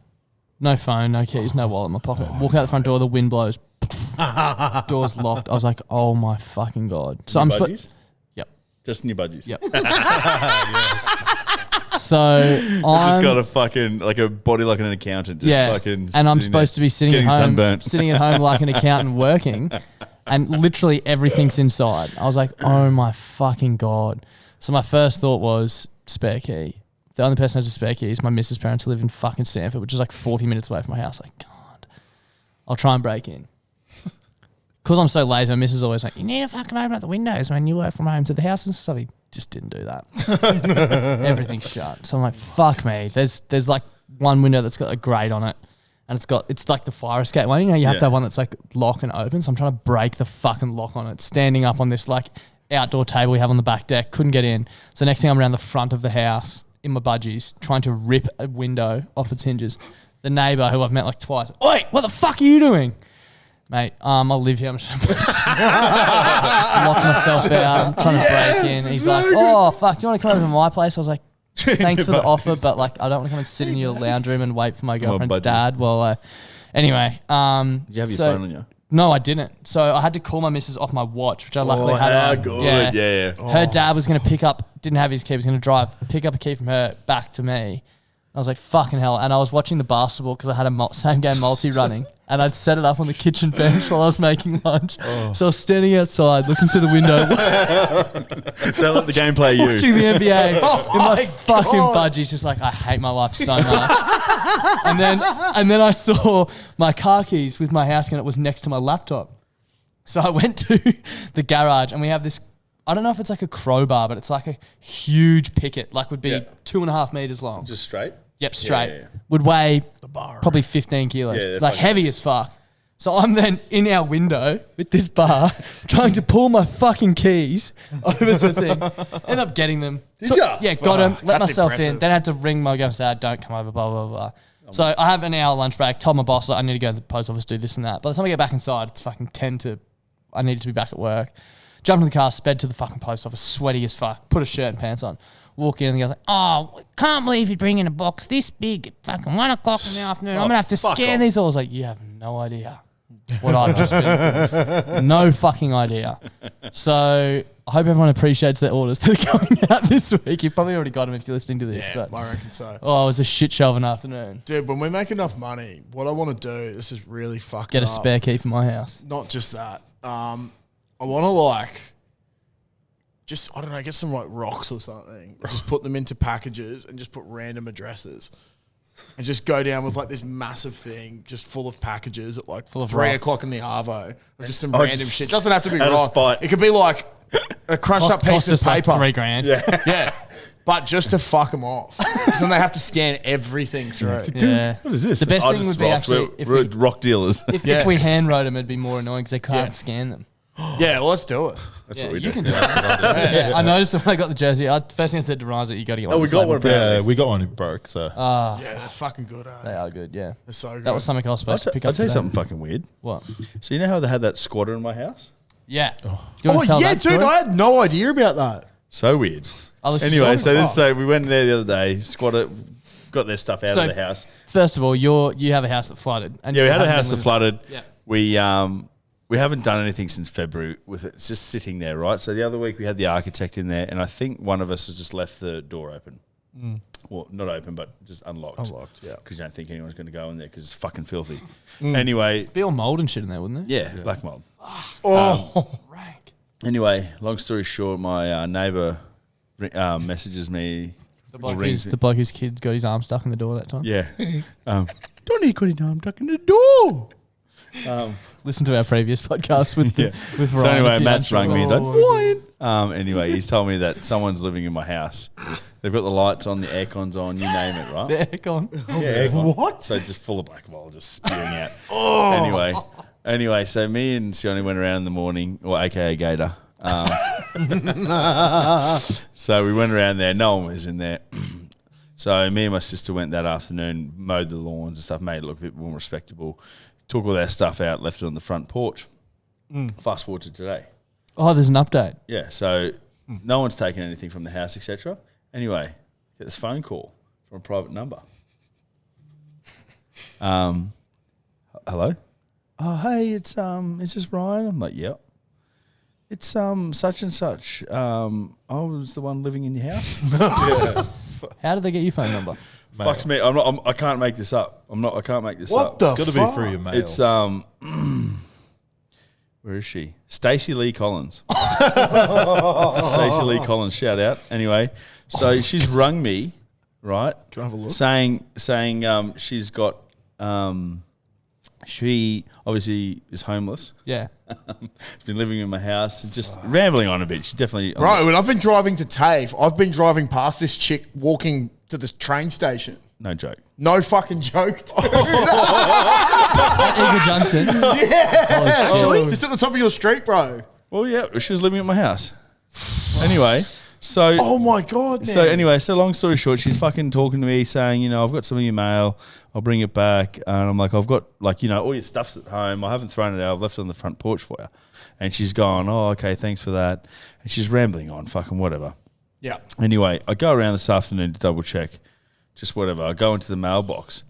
No phone, no keys, no wallet in my pocket. Walk out the front door. The wind blows. Door's locked. I was like, oh my fucking God. So Your I'm budgies? Yep. Just in your budgies? Yep. So I'm Just got a fucking, like a body like an accountant. Just fucking and I'm sitting supposed there, to be sitting at getting home, sunburnt. sitting at home like an accountant working, and literally everything's inside. I was like, oh my fucking God. So my first thought was spare key. The only person who has a spare key is my missus' parents who live in fucking Stanford, which is like 40 minutes away from my house. Like, God, I'll try and break in. Because I'm so lazy, my missus is always like, you need to fucking open up the windows when you work from home to the house and stuff. He just didn't do that. Everything's shut. So I'm like, fuck me. There's like one window that's got a grate on it. And it's like the fire escape one. You know, you have to have one that's like lock and open. So I'm trying to break the fucking lock on it. Standing up on this like outdoor table we have on the back deck. Couldn't get in. So next thing I'm around the front of the house in my budgies trying to rip a window off its hinges. The neighbour who I've met like twice. Oi, what the fuck are you doing? Mate, I'll live here. I'm just lock myself out. I'm trying to break in. He's like, oh, fuck, do you want to come over to my place? I was like, thanks for the offer, but like, I don't want to come and sit in your lounge room and wait for my girlfriend's dad. Well, anyway. Did you have your phone on you? No, I didn't. So I had to call my missus off my watch, which I luckily had on. Good. Yeah. Her dad was going to didn't have his key, was going to pick up a key from her back to me. I was like, fucking hell. And I was watching the basketball because I had a same game multi running. And I'd set it up on the kitchen bench while I was making lunch. So I was standing outside looking through the window. Don't let the game play you. Watching the NBA in my fucking budgies. Just like, I hate my life so much. and then I saw my car keys with my house, and it was next to my laptop. So I went to the garage and we have this, I don't know if it's like a crowbar, but it's like a huge picket, like would be 2.5 meters long. Just straight? Yep, straight. Yeah. Would weigh probably 15 kilos. Yeah, like heavy as fuck. So I'm then in our window with this bar trying to pull my fucking keys over to the thing. End up getting them. Did ya? Yeah, got them. Let That's myself impressive. in. Then I had to ring my girl and say, don't come over, blah, blah, blah. So I have an hour lunch break. Told my boss, like, I need to go to the post office, do this and that. By the time I get back inside, it's fucking 10 to, I needed to be back at work. Jumped in the car, sped to the fucking post office, sweaty as fuck, put a shirt and pants on. Walk in and the guy's like, oh, can't believe you bring in a box this big at fucking 1 o'clock in the afternoon. I'm going to have to scan these all. I was like, you have no idea what I've just been through. No fucking idea. So I hope everyone appreciates their orders that are going out this week. You've probably already got them if you're listening to this. Yeah, but I reckon so. Oh, it was a shit show of an afternoon. Dude, when we make enough money, what I want to do, this is really fucked Get a up. spare key for my house. Not just that. I want to like, just, I don't know, get some like rocks or something. Just put them into packages and just put random addresses. And just go down with like this massive thing, just full of packages at like 3 o'clock in the arvo. Or just some random shit. It doesn't have to be out of rock. spite. It could be like a crushed up piece of us paper. like $3,000. Yeah. But just to fuck them off. Because then they have to scan everything through. Yeah. What is this? The best I thing just would be rocked. actually We're rock dealers. if we hand wrote them, it'd be more annoying because they can't scan them. Yeah, well, let's do it. That's Yeah, what we you do. can do it. Yeah, I noticed when I got the jersey. First thing I said to Rise, you got to get one. we of these got label one. Yeah, we got one. It broke. So Yeah, they're fucking good, They are good, yeah. They're so good. That was something I was supposed to pick I'll up tell you today. something fucking weird. What? So you know how they had that squatter in my house? Yeah. Do you want to tell yeah, that story? dude, I had no idea about that. So weird. Anyway, So we went there the other day. Squatter got their stuff out of the house. First of all, you have a house that flooded. And Yeah, we you had a haven't house been that flooded. Yeah. We haven't done anything since February with it. It's just sitting there, right? So the other week we had the architect in there, and I think one of us has just left the door open. Well, not open, but just unlocked. Unlocked, yeah. Because you don't think anyone's going to go in there because it's fucking filthy. Anyway, Be all mold and shit in there, wouldn't there? yeah, black mold. Rank. Anyway, long story short, my neighbour messages me. The bloke whose kid got his arm stuck in the door that time. Yeah. Don't need got his arm stuck in the door. Listen to our previous podcast with with Ryan. So anyway, if you're Matt's unsure. rung me. Like, anyway, he's told me that someone's living in my house. They've got the lights on, the aircon's on, you name it, right? The aircon. Yeah, aircon. What? So just full of black mold, just spewing out. Anyway, so me and Sione went around in the morning, or AKA Gator. So we went around there. No one was in there. So me and my sister went that afternoon, mowed the lawns and stuff, made it look a bit more respectable. Took all their stuff out, left it on the front porch. Fast forward to today. Oh, there's an update. Yeah, so no one's taken anything from the house, etc. Anyway, get this phone call from a private number. Hello? Oh, hey, it's this Ryan? I'm like, yep. It's such and such. I was the one living in your house. How did they get your phone number? Fucks me. I can't make this up. I can't make this up. What the it's got to be through your mail. It's where is she? Stacey Lee Collins. Stacey Lee Collins, shout out. Anyway, so she's rung me, right? Can I have a look? Saying she's got she obviously is homeless. Yeah. She's been living in my house, just rambling on a bit. She definitely Bro, when I've been driving to TAFE, I've been driving past this chick walking to this train station. no joke. No fucking joke. Dude. At Eagle Junction. Actually, just at the top of your street, bro. Well, yeah, she was living at my house. Anyway, so Oh my God, man. So anyway, so long story short, she's fucking talking to me saying, I've got some of your mail, I'll bring it back. And I'm like, I've got all your stuff's at home. I haven't thrown it out. I've left it on the front porch for you. And she's gone, oh, okay, thanks for that. And she's rambling on, fucking whatever. Yeah. Anyway, I go around this afternoon to double check, just whatever. I go into the mailbox,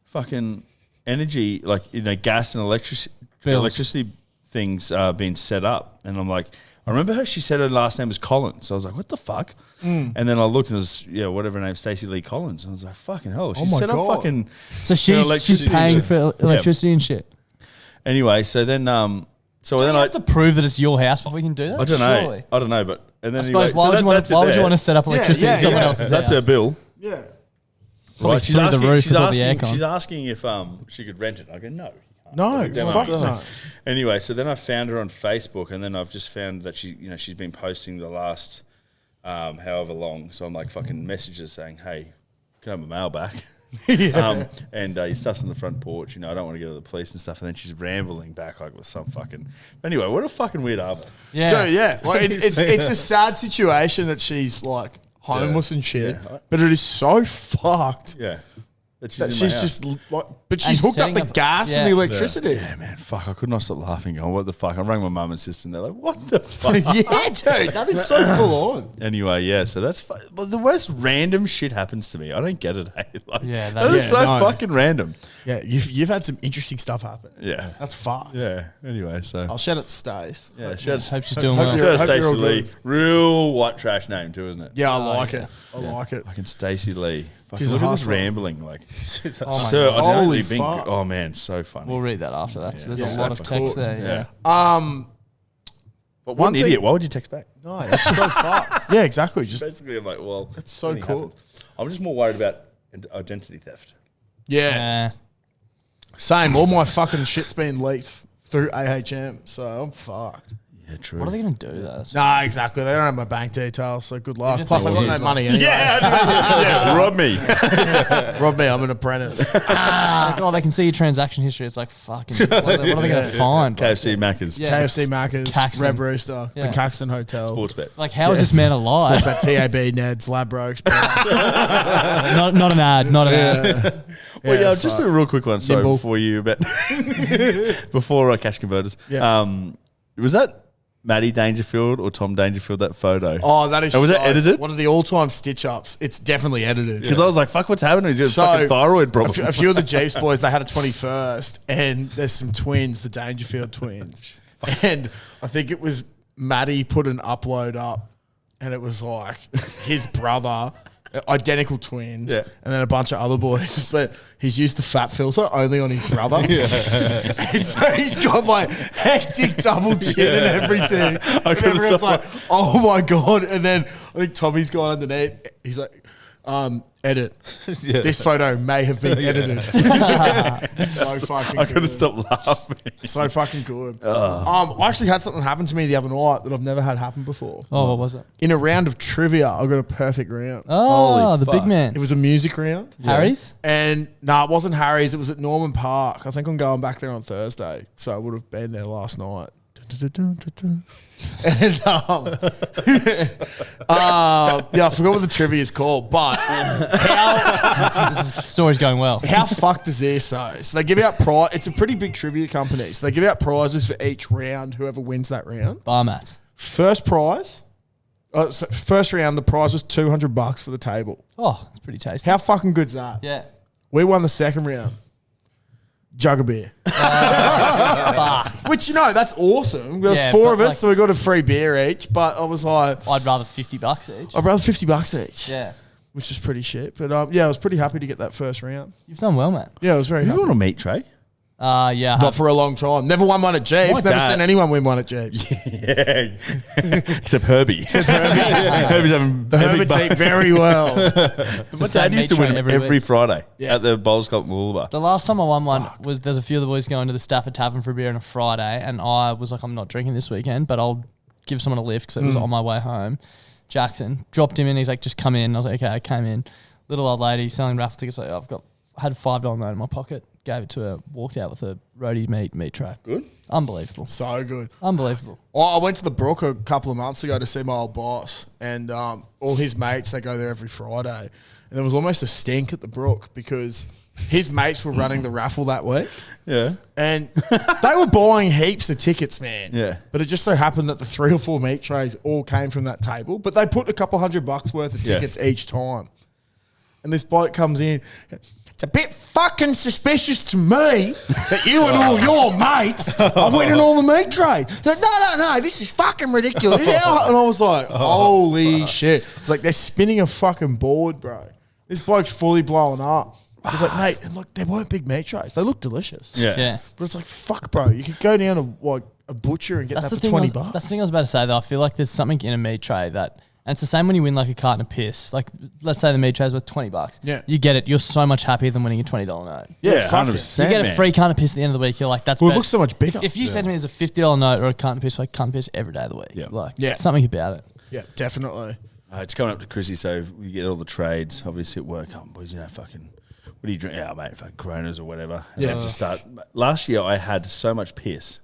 fucking energy, gas and electricity things being set up. And I'm like, I remember she said her last name was Collins. So I was like, what the fuck? And then I looked and it was, whatever her name, Stacey Lee Collins. And I was like, fucking hell. She my set God. up fucking... So she's paying for electricity and shit. Anyway, so then... You have to prove that it's your house before we can do that? I don't know. Surely. I don't know, but... And then I suppose, why would you want to set up electricity in someone else's That's house? her bill. Yeah. Right, through the roof with all the aircon. she's asking if she could rent it. I go, no. No, Demo. fuck no. Anyway, so then I found her on Facebook, and then I've just found that she's been posting the last however long. So I'm like fucking messages saying, "Hey, can I have my mail back?" And your stuff's on the front porch. I don't want to go to the police and stuff. And then she's rambling back like with some fucking. Anyway, what a fucking weird arbor. Yeah. Dude, yeah. Like, it's a sad situation that she's like homeless and shit, but it is so fucked. Yeah. But That she's in my she's house. but she's hooked up setting the up- gas and yeah. the electricity. Yeah, man, fuck! I could not stop laughing. Going, what the fuck? I rang my mum and sister, and they're like, "What the fuck?" Yeah, dude, that is so full on. Anyway, yeah. So that's but the worst random shit happens to me. I don't get it. Hey? Like, Yeah, that is yeah, so no. fucking random. Yeah, you've had some interesting stuff happen. Yeah, That's fucked. yeah. Anyway, so I'll shout it to Stace. yeah, shout Hope she's doing hope well. you're- out to hope you're Stacey all Lee. good. Real white trash name too, isn't it? Yeah, I like yeah. it. I like it. Fucking Stacey Lee. Fucking She's a look at this hustler. rambling. Like, Oh my sir, God. I don't Holy really think. fuck. Oh man, so funny. We'll read that after. There's Yeah, a lot of that's text cool. there. Yeah. But what one an thing- idiot! Why would you text back? No, it's so fucked. Yeah, exactly. Just Basically, I'm like, well, That's so anything cool. happened. I'm just more worried about identity theft. yeah. Same. All my fucking shit's been leaked through AHM, so I'm fucked. Yeah, true. What are they going to do though? That's Nah, exactly. They don't have my bank details, so good luck. Even if Plus, they I got did, no like- money anyway. Yeah, rob me. Rob me. I'm an apprentice. like, oh, they can see your transaction history. It's like fucking. What are they going to find? bro? KFC Macca's. Yeah. KFC Macca's, Caxton. Red Rooster, Yeah. the Caxton Hotel. Sports bet. Like, how is this man alive? About TAB, Ned's, Labro Express. not an ad. Not an ad. Well, yeah, just a real quick one. Sorry, Nimble. before you bet, before cash converters. Yeah. Was that Matty Dangerfield or Tom Dangerfield, that photo? Oh, that is And was that edited? One of the all-time stitch-ups. It's definitely edited. Because I was like, fuck, what's happening? He's got a So, fucking thyroid problem. A few of the Jeeps boys, they had a 21st, and there's some twins, the Dangerfield twins. And I think it was Matty put an upload up, and it was like his brother, identical twins, Yeah. and then a bunch of other boys. But he's used the fat filter only on his brother. And so he's got like hectic double chin and everything. And everyone's like, oh my God. And then I think Tommy's gone underneath. He's like, edit. Yeah. This photo may have been edited. It's so fucking I couldn't good. stop laughing. So fucking good. I actually had something happen to me the other night that I've never had happen before. Oh, what was it? In a round of trivia, I got a perfect round. Oh, Holy the big fuck. man. It was a music round. Harry's? And it wasn't Harry's. It was at Norman Park. I think I'm going back there on Thursday. So I would have been there last night. And yeah, I forgot what the trivia is called, but This story's going well. how fucked is this though? So they give out prize. It's a pretty big trivia company. So they give out prizes for each round. Whoever wins that round. Bar mats. First prize. So first round, the prize was $200 for the table. Oh, it's pretty tasty. How fucking good's that? Yeah. We won the second round. Jug of beer. Which, that's awesome. There was Yeah, four but of us, like- so we got a free beer each. But I was like, I'd rather $50 each. I'd rather $50 each. Yeah. Which is pretty shit. But yeah, I was pretty happy to get that first round. You've done well, man. Yeah, I was very You happy. want a meat tray? Yeah. Not for a long time. Never won one at Jeeps. My Never dad- seen anyone win one at Jeeps. Yeah. Except Herbie. Herbie's having The Herberts eat very well. My same dad used to meat win tray every every week. Friday Yeah. at the Bowls Club Woolbar. The last time I won one was there's a few of the boys going to the Stafford Tavern for a beer on a Friday, and I was like, I'm not drinking this weekend, but I'll give someone a lift because it was on my way home. Jackson dropped him in. He's like, just come in. I was like, okay, I came in. Little old lady selling raffle tickets. Like, I had a $5 note in my pocket. Gave it to her. Walked out with a roadie meat tray. Good. Unbelievable. So good. Unbelievable. I went to the Brook a couple of months ago to see my old boss, and all his mates, they go there every Friday. And there was almost a stink at the Brook because his mates were running the raffle that week. Yeah. And they were buying heaps of tickets, man. Yeah. But it just so happened that the 3 or 4 meat trays all came from that table. But they put a couple $100 worth of Yeah. tickets each time. And this bloke comes in. It's a bit fucking suspicious to me that you and all your mates are winning all the meat trays. No, this is fucking ridiculous. And I was like, holy shit. It's like they're spinning a fucking board, bro. This bloke's fully blowing up. I was like, mate, and look, they weren't big meat trays. They look delicious. Yeah. Yeah. But it's like, fuck, bro. You could go down to like a butcher and get That's that the for thing. $20. That's the thing I was about to say though. I feel like there's something in a meat tray that, and it's the same when you win like a carton of piss. Like, let's say the meat tray's worth $20. Yeah. You get it. You're so much happier than winning a $20 note. Yeah, fuck it. 100%. You get a man. free carton of piss at the end of the week. You're like, that's Well, it better. looks so much bigger. If you said to me there's a $50 note or a carton of piss, like carton of piss every day of the week. Yeah. Like, Yeah. something about it. Yeah, definitely. It's coming up to Chrissy, so we get all the trades. Obviously at work, boys, fucking, what do you drink? Yeah, mate, fucking Coronas or whatever. And Yeah. I just start. Last year I had so much piss.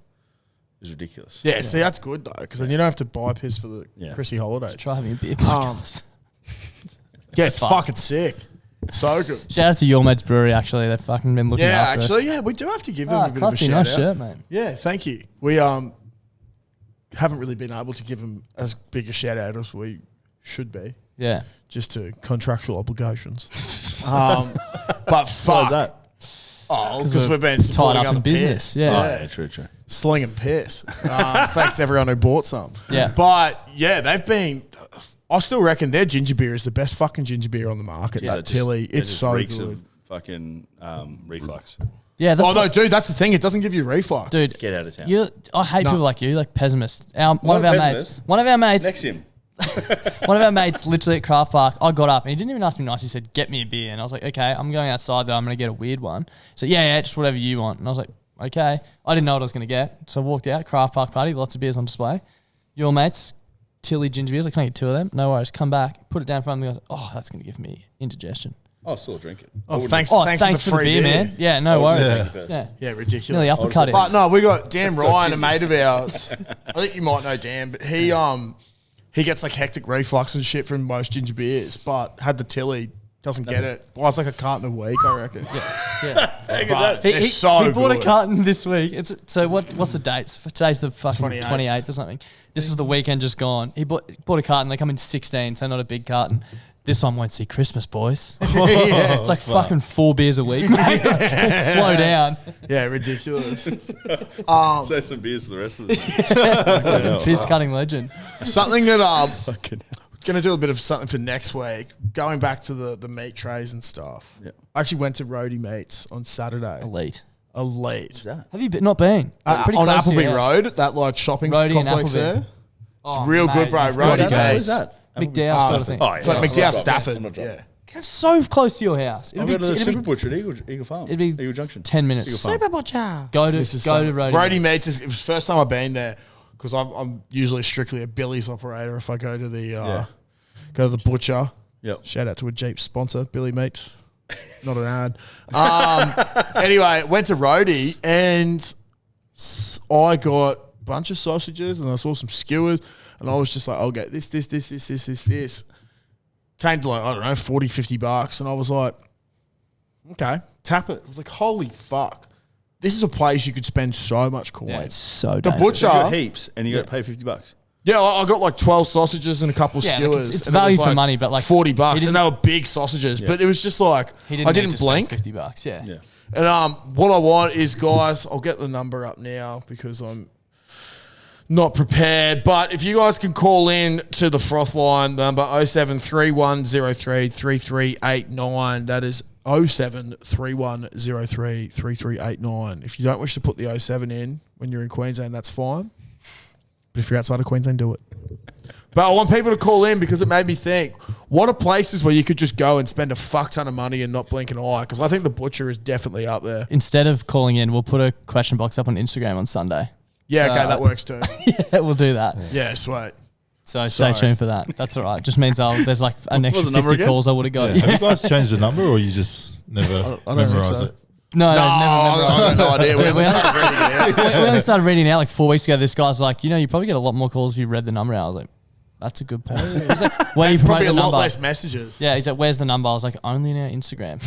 It was ridiculous. Yeah, see, that's good though, because then you don't have to buy piss for the Yeah. Chrissy holiday. Try having a beer podcast. Yeah, it's fucking sick. So good. Shout out to Your Mates Brewery, actually. They've fucking been looking after us. Yeah, we do have to give them a bit of a Clutzy, shout nice out. shirt, mate. Yeah, thank you. We haven't really been able to give them as big a shout out as we should be, Yeah. just to contractual obligations. But fuck. that? Oh, because we've been tied supporting up other in business. peers. Yeah. True. Sling and piss. Thanks to everyone who bought some. Yeah. But yeah, they've been. I still reckon their ginger beer is the best fucking ginger beer on the market. That Tilly, it's so reeks good. of fucking reflux. Yeah, that's No, dude, that's the thing. It doesn't give you reflux. dude. Get out of town. I hate people like you, like pessimists. One of our mates, Next him. one of our mates, literally at Craft Park. I got up and he didn't even ask me nice. He said, "Get me a beer," and I was like, "Okay, I'm going outside though. I'm going to get a weird one." So yeah, just whatever you want. And I was like, "Okay." I didn't know what I was going to get, so I walked out. Craft Park party, lots of beers on display. Your mates, Tilly ginger beers. I can't get 2 of them. No worries. Come back, put it down in front of me. I was like, "Oh, that's going to give me indigestion." I'll still drink it. Thanks Oh, for thanks the for the free beer, man. Yeah, no worries. Yeah, ridiculous. nearly uppercut it. But no, we got Dan Ryan, a mate of ours. I think you might know Dan, but he gets like hectic reflux and shit from most ginger beers, but had the Tilly, doesn't get it. Buys like a carton a week, I reckon. Yeah. They're so he bought good. a carton this week. So what's the dates? Today's the fucking 28th. 28th or something. This is the weekend just gone. He bought a carton. They come in 16, so not a big carton. This one won't see Christmas, boys. It's like fucking 4 beers a week, mate. Slow down. Yeah, ridiculous. Save some beers for the rest of us. Piss cutting legend. Something that going to do a bit of something for next week. Going back to the meat trays and stuff. Yeah. I actually went to Roadie Meats on Saturday. Elite. Have you not been? It's pretty on close to your Appleby house. Road, that like shopping Roadie and complex Appleby. there. Oh, It's real good, bro. you've got to Roadie go. Meats. that? McDowell sort of thing. Oh, It's like McDowell Stafford. I'm not drunk. Yeah. It's so close to your house. I'll go to the Super Butcher at Eagle Farm. It'd be Eagle Junction. 10 minutes. Eagle Farm. Go to Roadie Roadie. Meats. It was the first time I've been there because I'm usually strictly a Billy's operator if I go to the butcher. Yep. Shout out to a Jeep sponsor, Billy Meats. Not an ad. Anyway, went to Roadie and I got a bunch of sausages and I saw some skewers and I was just like, I'll get this. Came to like, I don't know, 40, 50 bucks. And I was like, okay, tap it. I was like, holy fuck. This is a place you could spend so much coin. Yeah, it's so The dangerous. butcher. You got heaps and you got to pay $50. Yeah, I got like 12 sausages and a couple of Yeah, like, skewers. it's and it value was for money, but like 40 bucks, he and they were big sausages. But it was just like He I need didn't to spend blink. $50. Yeah. Yeah. And what I want is, guys, I'll get the number up now because I'm not prepared. But if you guys can call in to the froth line, the number 0731033389. That is 0731033389. If you don't wish to put the 07 in when you're in Queensland, that's fine. But if you're outside of Queensland, do it. But I want people to call in because it made me think, what are places where you could just go and spend a fuck ton of money and not blink an eye? Because I think the butcher is definitely up there. Instead of calling in, we'll put a question box up on Instagram on Sunday. Yeah, okay, that works too. Yeah, we'll do that. Yeah, sweet. So stay tuned for that. That's all right. Just means there's like an extra the number 50 again? calls I would have got. Have you guys changed the number or you just never I don't memorize think so. it? No, I never. got no idea. We Dude, only started reading it out. We only started reading out like 4 weeks ago. This guy's like, you probably get a lot more calls if you read the number out. I was like, that's a good point. He's like, where do you promote Probably the a lot number? less messages. Yeah, he's like, where's the number? I was like, only in our Instagram.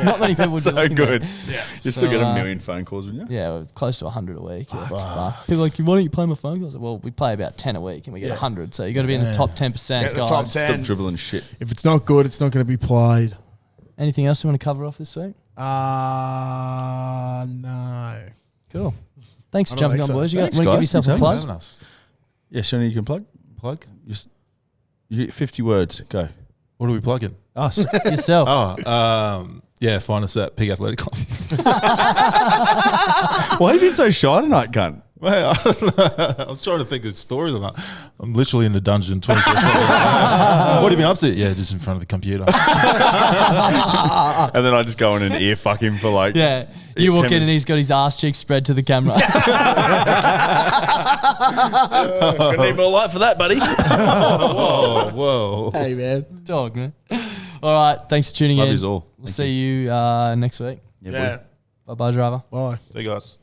Not many people would be So looking good. there. Yeah. You still get a million phone calls, wouldn't you? Yeah, we're close to 100 a week. Yeah, it's fucked. People are like, why don't you play my phone calls? I was like, well, we play about 10 a week and we get 100. So you got to be in the top 10%, Get the guys. top Stop 10. dribbling shit. If it's not good, it's not going to be played. Anything else you want to cover off this week? No. Cool. Thanks for I don't jumping on, think so. boys. You Thanks, want to give guys. yourself a Thanks for plug? Having us. Yeah, Shani, you can plug. Plug? You get 50 words. Go. What are we plugging? Us. Yourself. Yeah, find us at Pig Athletic Club. Why have you been so shy tonight, cunt? Well, I was trying to think of stories on that. I'm literally in the dungeon 24/7. What have you been up to? Yeah, just in front of the computer. And then I just go in and ear fuck him for like. Yeah. You 10 walk in and minutes. he's got his ass cheek spread to the camera. Gonna need more light for that, buddy. Whoa, whoa. Hey, man. Dog, man. All right. Thanks for tuning Love in. yous all. We'll see you next week. Yeah. Bye-bye, driver. Bye. Hey, guys.